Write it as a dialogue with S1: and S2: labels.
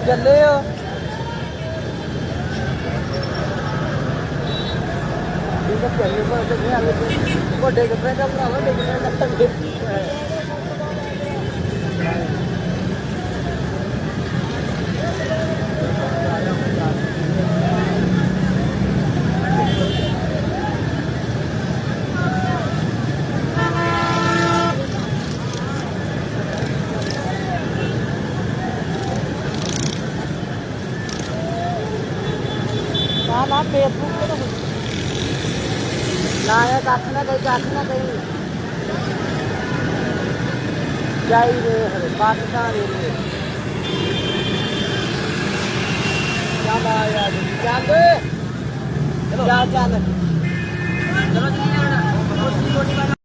S1: ਚੱਲੇ ਹੋ ਠੀਕ ਹੈ ਚੱਲੇ ਪਰ ਤੇ ਵੱਡੇ ਕੱਪੜੇ ਦਾ ਭਰਾਵਾ ਦੇਖਣਾ ਲੱਗਣਗੇ ਨਾ ਫੇਸਬੁੱਕ ਤੇ ਨਾ ਇਹ ਕੱਖ ਨਾ ਕਹੀ ਜਾਈ ਰੇ ਪਾਕਿਸਤਾਨ ਰੇ ਚੱਲ ਆ ਯਾਰ ਚੱਲ ਚਲੋ ਚੱਲ ਚਲੋ ਜੀ